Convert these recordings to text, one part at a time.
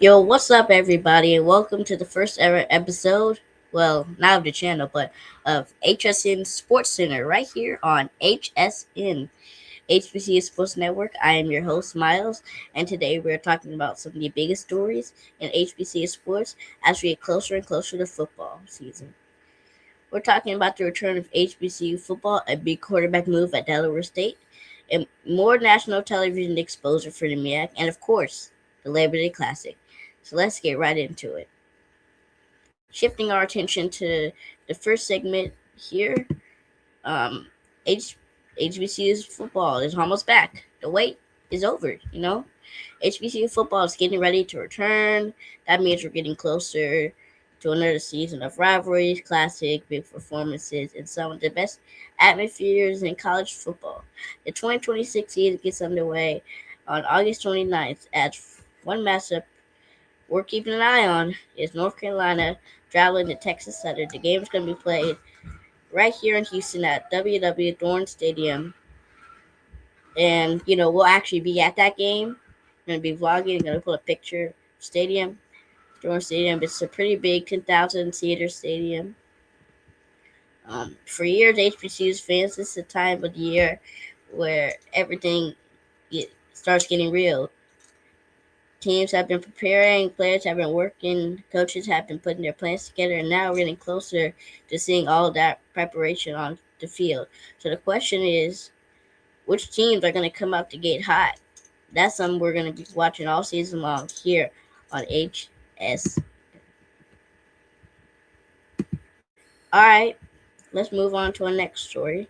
Yo, what's up, everybody, and welcome to the first ever episode. Well, not of the channel, but of Hsn Sports Center, right here on HSN, HBC Sports Network. I am your host, Miles, and today we're talking about some of the biggest stories in HBC sports as we get closer and closer to football season. We're talking about the return of HBCU football, a big quarterback move at Delaware State, and more national television exposure for the MEAC, and of course, the Labor Day Classic. So let's get right into it. Shifting our attention to the first segment here, um, H- HBCU's football is almost back. The wait is over, HBCU football is getting ready to return. That means we're getting closer to another season of rivalries, classic, big performances, and some of the best atmospheres in college football. The 2026 season gets underway on August 29th as one matchup we're keeping an eye on is North Carolina traveling to Texas Southern. The game is going to be played right here in Houston at WW Dorn Stadium. And, we'll actually be at that game. We're going to be vlogging. Going to put a picture stadium. Dorn Stadium. It's a pretty big 10,000 seater stadium. For years, HBCU's fans, this is the time of the year where everything starts getting real. Teams have been preparing, players have been working, coaches have been putting their plans together, and now we're getting closer to seeing all that preparation on the field. So the question is, which teams are going to come out to gate hot? That's something we're going to be watching all season long here on HS. All right, let's move on to our next story.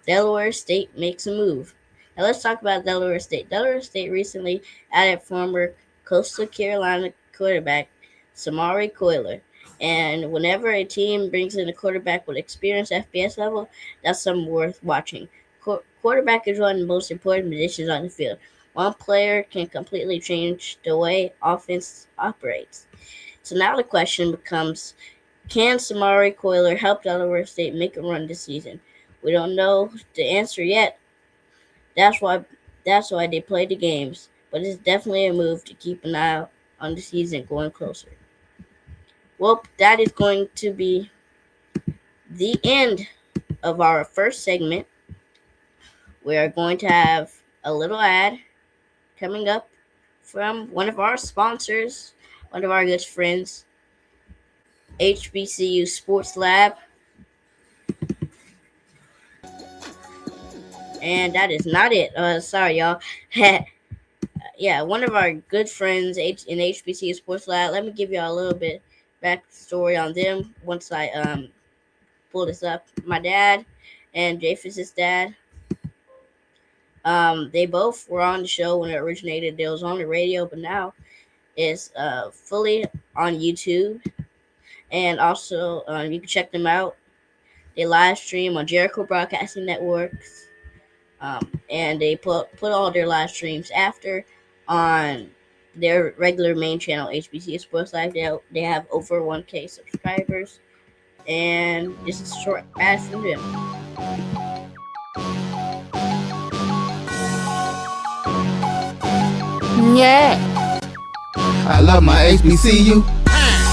Delaware State makes a move. Now let's talk about Delaware State. Delaware State recently added former Coastal Carolina quarterback Samari Coiler. And whenever a team brings in a quarterback with experience FBS level, that's something worth watching. Quarterback is one of the most important positions on the field. One player can completely change the way offense operates. So now the question becomes, can Samari Coiler help Delaware State make a run this season? We don't know the answer yet. That's why they play the games. But it's definitely a move to keep an eye on the season going closer. Well, that is going to be the end of our first segment. We are going to have a little ad coming up from one of our sponsors, one of our good friends, HBCU Sports Lab. And that is not it. Sorry, y'all. Yeah, one of our good friends in HBCU Sports Lab. Let me give y'all a little bit backstory on them once I pull this up. My dad and Japhis' dad, they both were on the show when it originated. It was on the radio, but now it's fully on YouTube. And also, you can check them out. They live stream on Jericho Broadcasting Networks. And they put all their live streams after on their regular main channel, HBC Sports Live. They have over 1K subscribers. And this is a short ad from them. Yeah. I love my HBCU.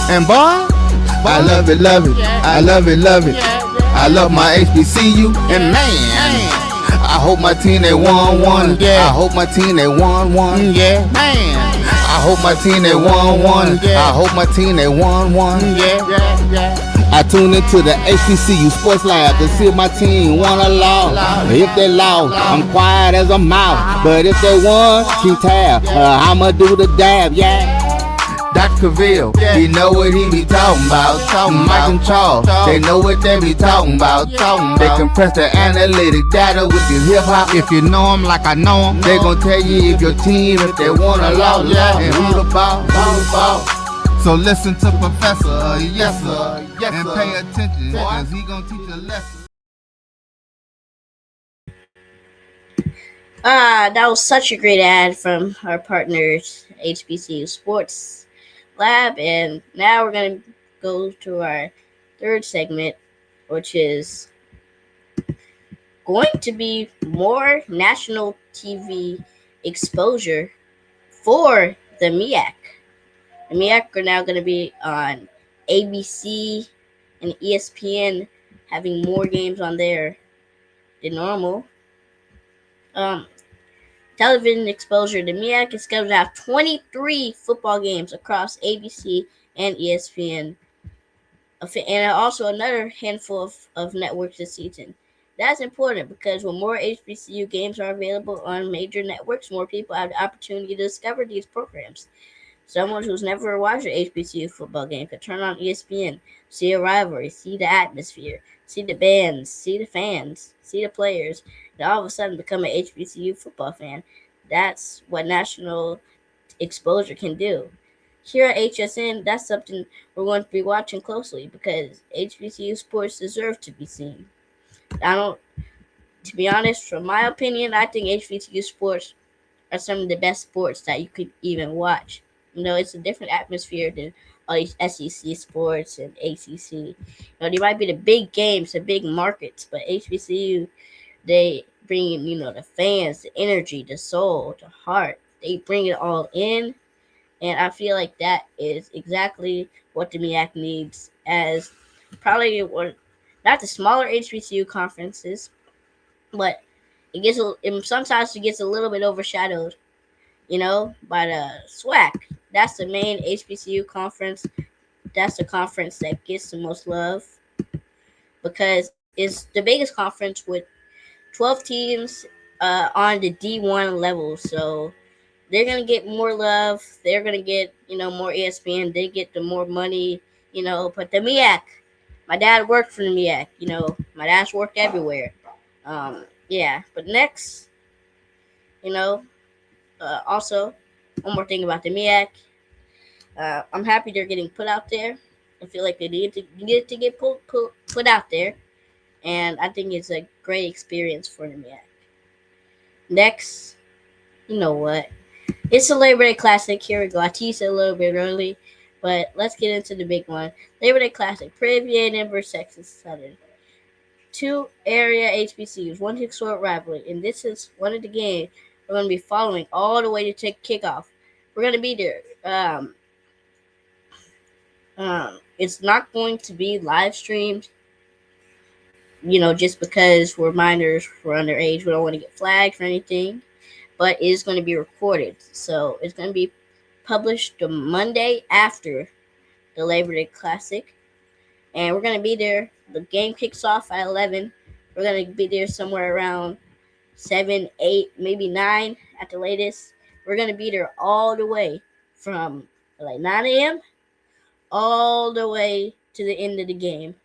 And boy, I love it, love it. I love it, love it. I love my HBCU. And man, I hope my team they won one. I hope my team they won one. Yeah, man. I hope my team they won one. I hope my team they won one. I tune into the HBCU Sports Lab to see if my team won or lost. If they lost, I'm quiet as a mouse. But if they won, keep tab. I'ma do the dab, yeah. Dr. Cavill, he know what he be talking about. Mike and Charles, they know what they be talking about. They compress the analytic data with your hip hop. If you know them like I know them, they gon' tell you if your team, if they won or lost, and who the ball. So listen to Professor, yes sir, and pay attention, cause he gon' teach a lesson. That was such a great ad from our partners, HBCU Sports Lab. And now we're going to go to our third segment, which is going to be more national TV exposure for the MIAC. The MIAC are now going to be on ABC and ESPN, having more games on there than normal. Um, Television exposure. The MIAC is scheduled to have 23 football games across ABC and ESPN, and also another handful of networks this season. That's important because when more HBCU games are available on major networks, more people have the opportunity to discover these programs. Someone who's never watched an HBCU football game could turn on ESPN, see a rivalry, see the atmosphere, see the bands, see the fans, see the players, and all of a sudden become an HBCU football fan. That's what national exposure can do. Here at HSN, that's something we're going to be watching closely because HBCU sports deserve to be seen. I don't, to be honest, from my opinion, I think HBCU sports are some of the best sports that you could even watch. It's a different atmosphere than all these SEC sports and ACC. They might be the big games, the big markets, but HBCU, they bring in, the fans, the energy, the soul, the heart. They bring it all in, and I feel like that is exactly what the MIAC needs as probably one, not the smaller HBCU conferences, but sometimes it gets a little bit overshadowed, by the SWAC. That's the main HBCU conference. That's the conference that gets the most love because it's the biggest conference with 12 teams on the D1 level. So they're gonna get more love. They're gonna get more ESPN. They get the more money. But the MIAC, my dad worked for the MIAC. My dad's worked everywhere. Yeah. But next, you know, also one more thing about the MIAC. I'm happy they're getting put out there. I feel like they needed to get put out there, and I think it's a great experience for the MIAC. Next, you know what? It's a Labor Day Classic. Here we go. I teased it a little bit early, but let's get into the big one. Labor Day Classic. Prairie A&M versus Texas Southern. Two area HBCUs, one historic rivalry, and this is one of the games we're going to be following all the way to take kickoff. We're going to be there. It's not going to be live streamed, just because we're minors, we're underage, we don't want to get flagged for anything. But it is going to be recorded, so it's going to be published the Monday after the Labor Day Classic, and we're going to be there. The game kicks off at 11. We're going to be there somewhere around 7, 8, maybe 9 at the latest. We're going to be there all the way from like 9 a.m. all the way to the end of the game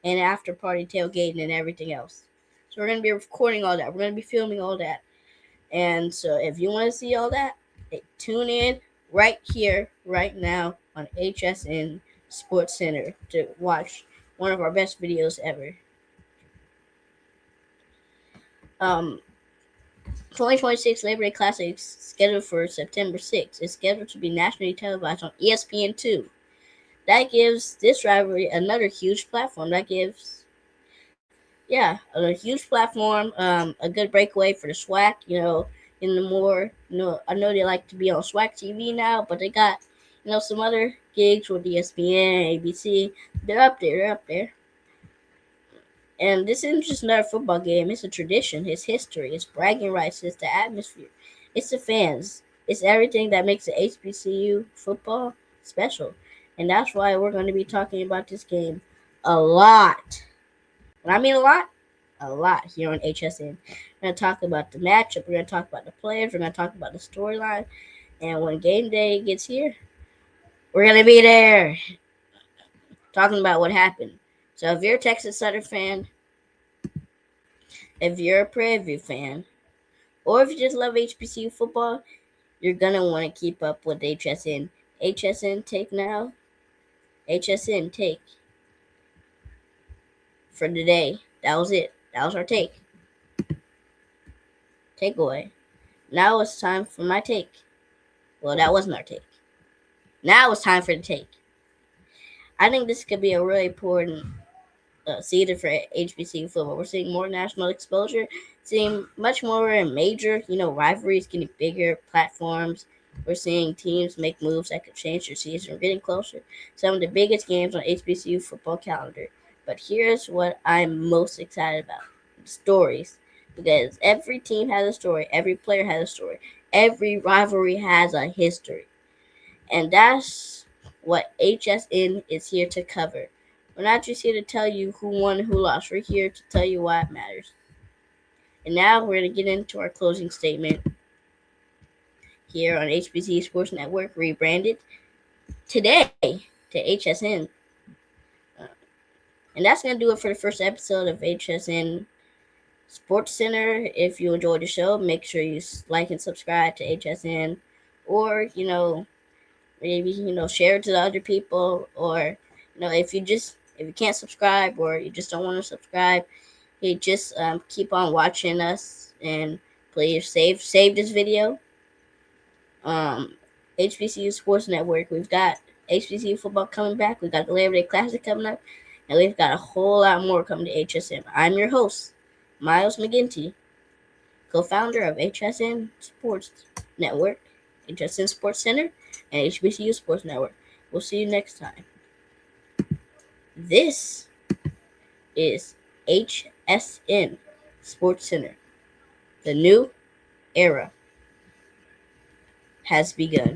and after party tailgating and everything else. So we're going to be recording all that. We're going to be filming all that. And so if you want to see all that, tune in right here, right now on Hsn Sports Center to watch one of our best videos ever. 2026 Labor Day Classics scheduled for September 6th is scheduled to be nationally televised on ESPN2. That gives this rivalry another huge platform. A huge platform, a good breakaway for the SWAC. In the more, I know they like to be on SWAC TV now, but they got, some other gigs with ESPN, ABC. They're up there. And this isn't just another football game. It's a tradition. It's history. It's bragging rights. It's the atmosphere. It's the fans. It's everything that makes the HBCU football special. And that's why we're going to be talking about this game a lot. When I mean a lot here on HSN. We're going to talk about the matchup. We're going to talk about the players. We're going to talk about the storyline. And when game day gets here, we're going to be there talking about what happened. So if you're a Texas Southern fan, if you're a Prairie View fan, or if you just love HBCU football, you're going to want to keep up with HSN. HSN take now. HSN take for today. That was it. That was our take. Takeaway. Now it's time for my take. Well, that wasn't our take. Now it's time for the take. I think this could be a really important season for HBCU football. We're seeing more national exposure, seeing much more major, rivalries getting bigger, platforms, We're seeing teams make moves that could change their season. We're getting closer. Some of the biggest games on HBCU football calendar. But here's what I'm most excited about: stories. Because every team has a story, every player has a story, every rivalry has a history. And that's what HSN is here to cover. We're not just here to tell you who won and who lost. We're here to tell you why it matters. And now we're going to get into our closing statement here on HBC Sports Network, rebranded today to HSN. Uh, and that's going to do it for the first episode of HSN Sports Center. If you enjoyed the show, make sure you like and subscribe to HSN, or maybe share it to the other people, or if you can't subscribe or you just don't want to subscribe, you just keep on watching us, and please save this video. um HBCU Sports Network. We've got HBCU football coming back. We've got the Labor Day Classic coming up, and we've got a whole lot more coming to HSN. I'm your host, Miles McGinty, co-founder of HSN Sports Network, HSN Sports Center, and HBCU Sports Network. We'll see you next time. This is HSN Sports Center. The new era has begun.